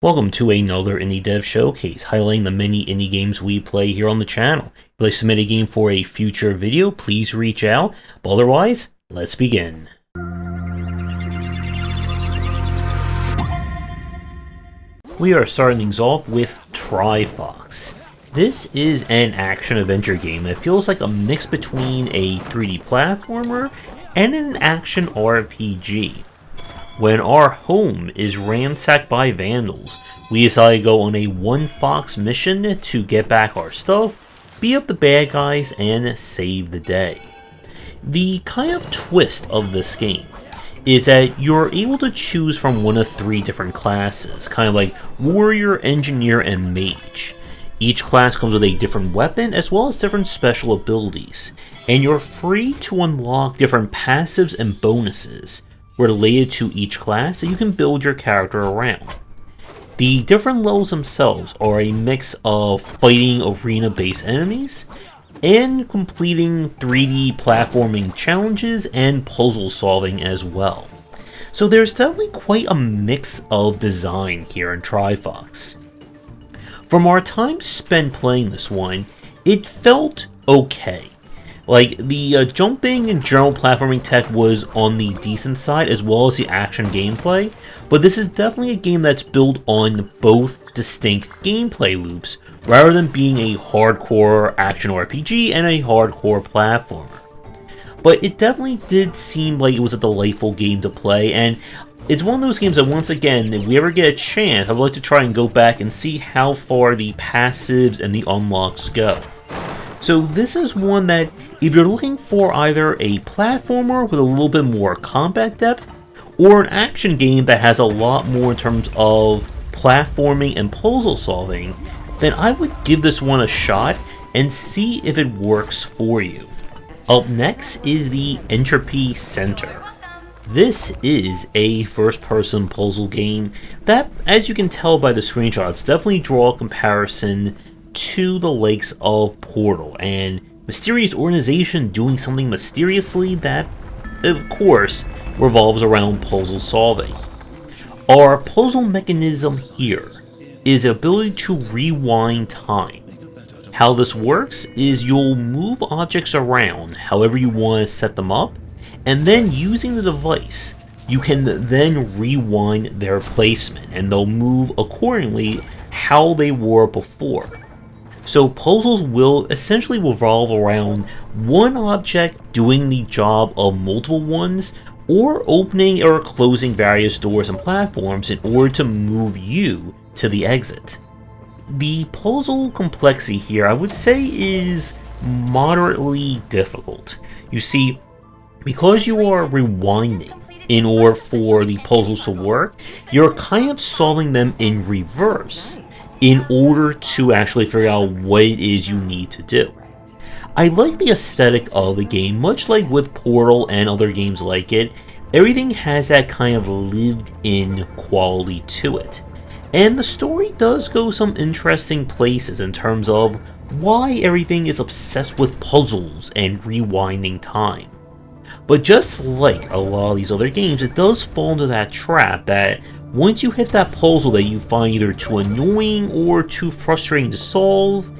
Welcome to another Indie Dev Showcase, highlighting the many indie games we play here on the channel. If you'd like to submit a game for a future video, please reach out. But otherwise, let's begin. We are starting things off with Trifox. This is an action-adventure game that feels like a mix between a 3D platformer and an action RPG. When our home is ransacked by vandals, we decide to go on a one-fox mission to get back our stuff, beat up the bad guys, and save the day. The kind of twist of this game is that you're able to choose from one of three different classes, kind of like warrior, engineer, and mage. Each class comes with a different weapon as well as different special abilities, and you're free to unlock different passives and bonuses related to each class that you can build your character around. The different levels themselves are a mix of fighting arena-based enemies and completing 3D platforming challenges and puzzle solving as well. So there's definitely quite a mix of design here in Trifox. From our time spent playing this one, it felt okay. Like, the jumping and general platforming tech was on the decent side, as well as the action gameplay, but this is definitely a game that's built on both distinct gameplay loops, rather than being a hardcore action RPG and a hardcore platformer. But it definitely did seem like it was a delightful game to play, and it's one of those games that, once again, if we ever get a chance, I would like to try and go back and see how far the passives and the unlocks go. So this is one that, if you're looking for either a platformer with a little bit more combat depth, or an action game that has a lot more in terms of platforming and puzzle solving, then I would give this one a shot and see if it works for you. Up next is the Entropy Centre. This is a first-person puzzle game that, as you can tell by the screenshots, definitely draw a comparison to the likes of Portal, and mysterious organization doing something mysteriously that, of course, revolves around puzzle solving. Our puzzle mechanism here is the ability to rewind time. How this works is you'll move objects around however you want to set them up, and then using the device, you can then rewind their placement, and they'll move accordingly how they were before. So puzzles will essentially revolve around one object doing the job of multiple ones, or opening or closing various doors and platforms in order to move you to the exit. The puzzle complexity here, I would say, is moderately difficult. You see, because you are rewinding in order for the puzzles to work, you're kind of solving them in reverse in order to actually figure out what it is you need to do. I like the aesthetic of the game, much like with Portal and other games like it. Everything has that kind of lived-in quality to it. And the story does go some interesting places in terms of why everything is obsessed with puzzles and rewinding time. But just like a lot of these other games, it does fall into that trap that once you hit that puzzle that you find either too annoying or too frustrating to solve,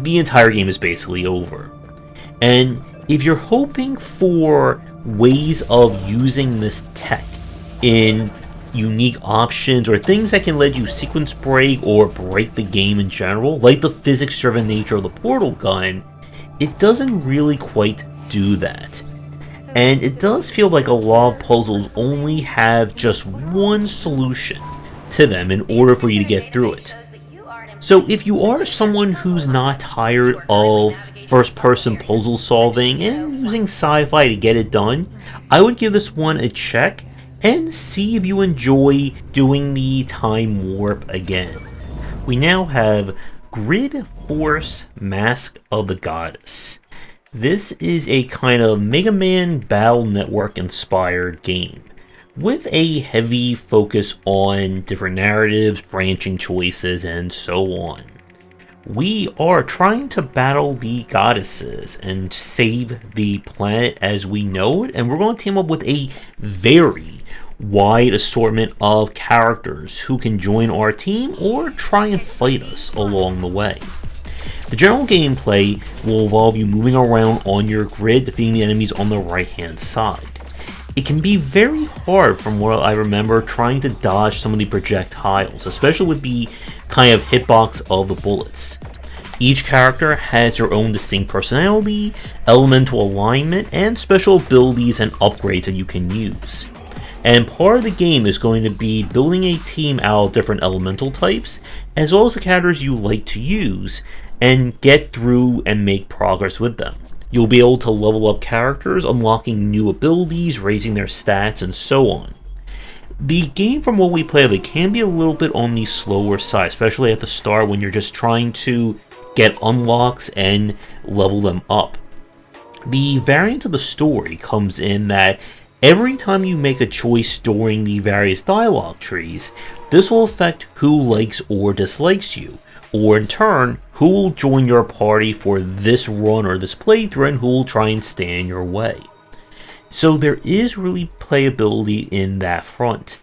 the entire game is basically over. And if you're hoping for ways of using this tech in unique options or things that can let you sequence break or break the game in general, like the physics-driven nature of the Portal gun, it doesn't really quite do that. And it does feel like a lot of puzzles only have just one solution to them in order for you to get through it. So if you are someone who's not tired of first-person puzzle solving and using sci-fi to get it done, I would give this one a check and see if you enjoy doing the time warp again. We now have Grid Force Mask of the Goddess. This is a kind of Mega Man Battle Network inspired game, with a heavy focus on different narratives, branching choices, and so on. We are trying to battle the goddesses and save the planet as we know it, and we're going to team up with a very wide assortment of characters who can join our team or try and fight us along the way. The general gameplay will involve you moving around on your grid, defeating the enemies on the right hand side. It can be very hard from what I remember trying to dodge some of the projectiles, especially with the kind of hitbox of the bullets. Each character has their own distinct personality, elemental alignment, and special abilities and upgrades that you can use. And part of the game is going to be building a team out of different elemental types, as well as the characters you like to use, and get through and make progress with them. You'll be able to level up characters, unlocking new abilities, raising their stats, and so on. The game, from what we play of it, can be a little bit on the slower side, especially at the start when you're just trying to get unlocks and level them up. The variance of the story comes in that every time you make a choice during the various dialogue trees, this will affect who likes or dislikes you, or in turn, who will join your party for this run or this playthrough and who will try and stand in your way. So there is really playability in that front.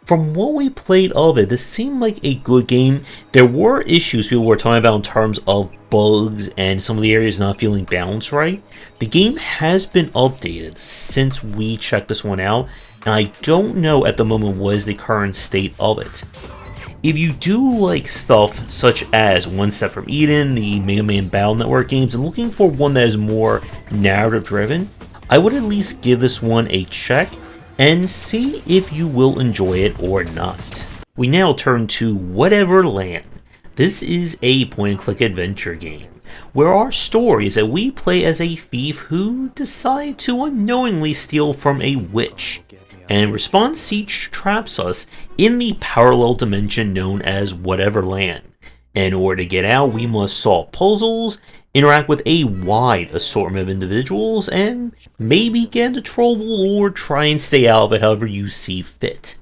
From what we played of it, this seemed like a good game. There were issues people were talking about in terms of bugs and some of the areas not feeling balanced right. The game has been updated since we checked this one out, and I don't know at the moment what is the current state of it. If you do like stuff such as One Step from Eden, the Mega Man Battle Network games, and looking for one that is more narrative driven, I would at least give this one a check and see if you will enjoy it or not. We now turn to Whateverland. This is a point-and-click adventure game, where our story is that we play as a thief who decide to unknowingly steal from a witch, and in response she traps us in the parallel dimension known as Whateverland. In order to get out, we must solve puzzles, interact with a wide assortment of individuals, and maybe get into trouble or try and stay out of it however you see fit.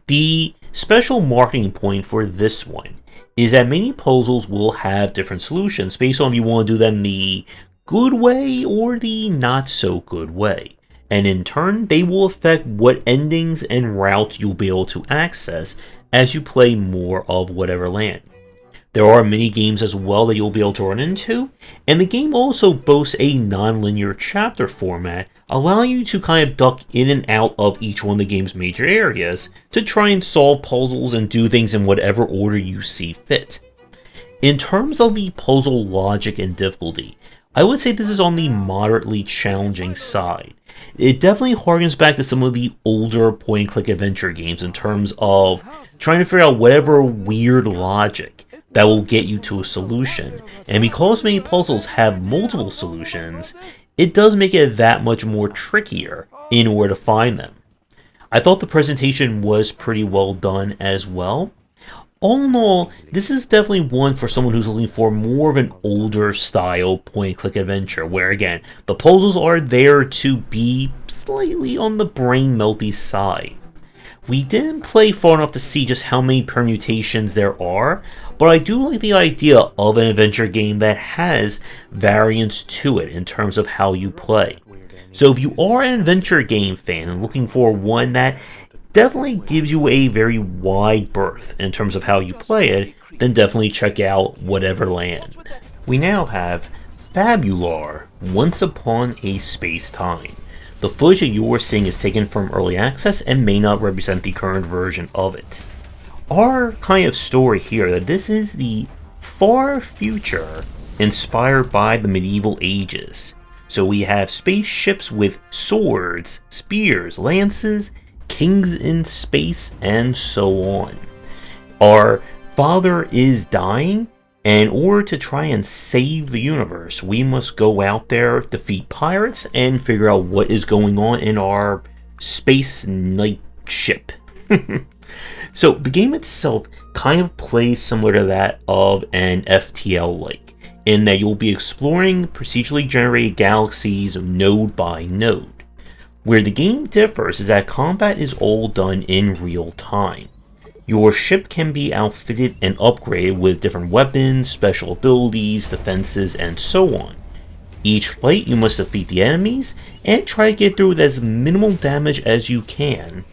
The special marketing point for this one is that many puzzles will have different solutions based on if you want to do them the good way or the not so good way. And in turn, they will affect what endings and routes you'll be able to access as you play more of Whateverland. There are mini games as well that you'll be able to run into, and the game also boasts a non-linear chapter format, allowing you to kind of duck in and out of each one of the game's major areas to try and solve puzzles and do things in whatever order you see fit. In terms of the puzzle logic and difficulty, I would say this is on the moderately challenging side. It definitely harkens back to some of the older point-and-click adventure games in terms of trying to figure out whatever weird logic that will get you to a solution, and because many puzzles have multiple solutions, it does make it that much more trickier in order to find them. I thought the presentation was pretty well done as well. All in all, this is definitely one for someone who's looking for more of an older style point-and-click adventure, where again, the puzzles are there to be slightly on the brain-melty side. We didn't play far enough to see just how many permutations there are, but I do like the idea of an adventure game that has variance to it in terms of how you play. So if you are an adventure game fan and looking for one that definitely gives you a very wide berth in terms of how you play it, then definitely check out Whateverland. We now have Fabular, Once Upon a Spacetime. The footage that you're seeing is taken from early access and may not represent the current version of it. Our kind of story here that this is the far future inspired by the medieval ages. So we have spaceships with swords, spears, lances, kings in space, and so on. Our father is dying, and in order to try and save the universe, we must go out there, defeat pirates, and figure out what is going on in our space night ship. So the game itself kind of plays similar to that of an FTL-like, in that you'll be exploring procedurally generated galaxies node by node. Where the game differs is that combat is all done in real time. Your ship can be outfitted and upgraded with different weapons, special abilities, defenses, and so on. Each fight you must defeat the enemies and try to get through with as minimal damage as you can.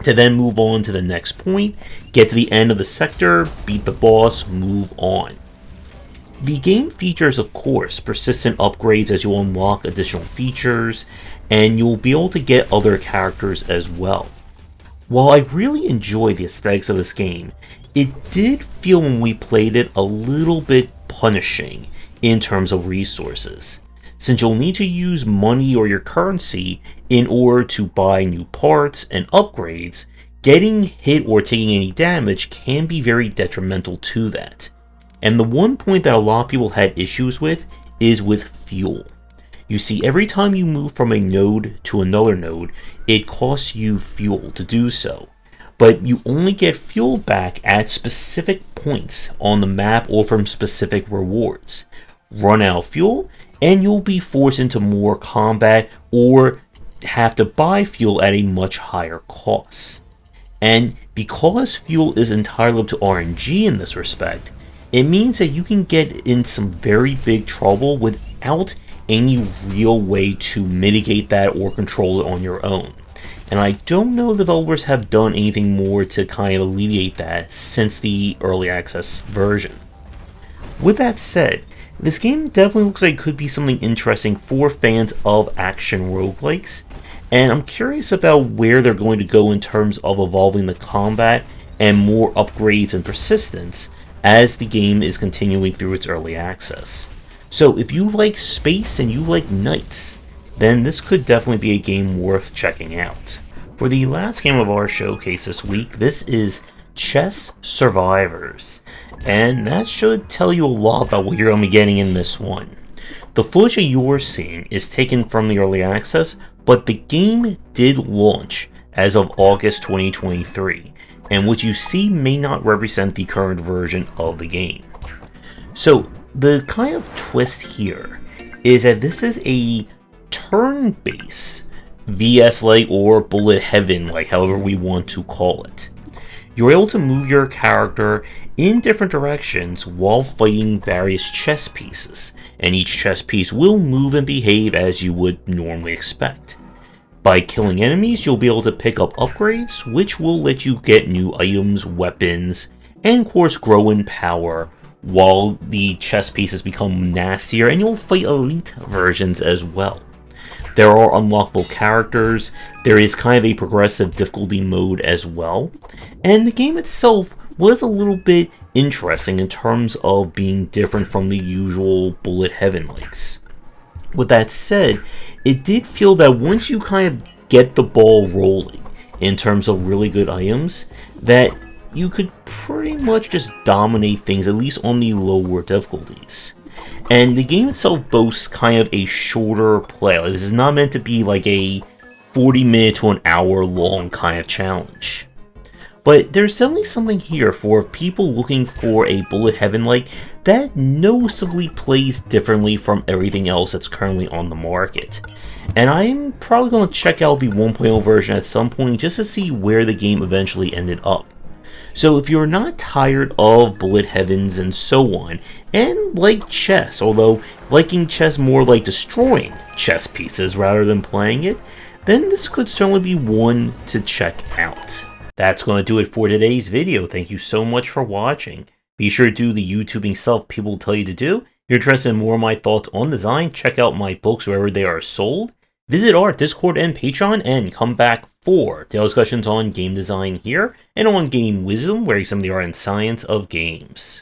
to then move on to the next point, get to the end of the sector, beat the boss, move on. The game features, of course, persistent upgrades as you unlock additional features, and you'll be able to get other characters as well. While I really enjoy the aesthetics of this game, it did feel when we played it a little bit punishing in terms of resources, since you'll need to use money or your currency in order to buy new parts and upgrades. Getting hit or taking any damage can be very detrimental to that. And the one point that a lot of people had issues with is with fuel. You see, every time you move from a node to another node, it costs you fuel to do so. But you only get fuel back at specific points on the map or from specific rewards. Run out of fuel, and you'll be forced into more combat or have to buy fuel at a much higher cost. And because fuel is entirely up to RNG in this respect, it means that you can get in some very big trouble without any real way to mitigate that or control it on your own. And I don't know if developers have done anything more to kind of alleviate that since the early access version. With that said, this game definitely looks like it could be something interesting for fans of action roguelikes, and I'm curious about where they're going to go in terms of evolving the combat and more upgrades and persistence as the game is continuing through its early access. So if you like space and you like knights, then this could definitely be a game worth checking out. For the last game of our showcase this week, this is Chess Survivors, and that should tell you a lot about what you're going to be getting in this one. The footage that you're seeing is taken from the early access, but the game did launch as of August 2023, and what you see may not represent the current version of the game. So the kind of twist here is that this is a turn-based VS-like or bullet heaven-like, however we want to call it. You're able to move your character in different directions while fighting various chess pieces, and each chess piece will move and behave as you would normally expect. By killing enemies, you'll be able to pick up upgrades, which will let you get new items, weapons, and of course grow in power, while the chess pieces become nastier and you'll fight elite versions as well. There are unlockable characters, there is kind of a progressive difficulty mode as well, and the game itself was a little bit interesting in terms of being different from the usual bullet heaven likes. With that said, it did feel that once you kind of get the ball rolling in terms of really good items, that you could pretty much just dominate things, at least on the lower difficulties. And the game itself boasts kind of a shorter play. Like, this is not meant to be like a 40-minute to an hour long kind of challenge. But there's definitely something here for people looking for a bullet heaven-like that noticeably plays differently from everything else that's currently on the market. And I'm probably going to check out the 1.0 version at some point just to see where the game eventually ended up. So if you're not tired of bullet heavens and so on, and like chess, although liking chess more like destroying chess pieces rather than playing it, then this could certainly be one to check out. That's going to do it for today's video. Thank you so much for watching. Be sure to do the YouTubing stuff people tell you to do. If you're interested in more of my thoughts on design, check out my books wherever they are sold. Visit our Discord and Patreon, and come back for daily discussions on game design here, and on game wisdom, where you some of the art and science of games.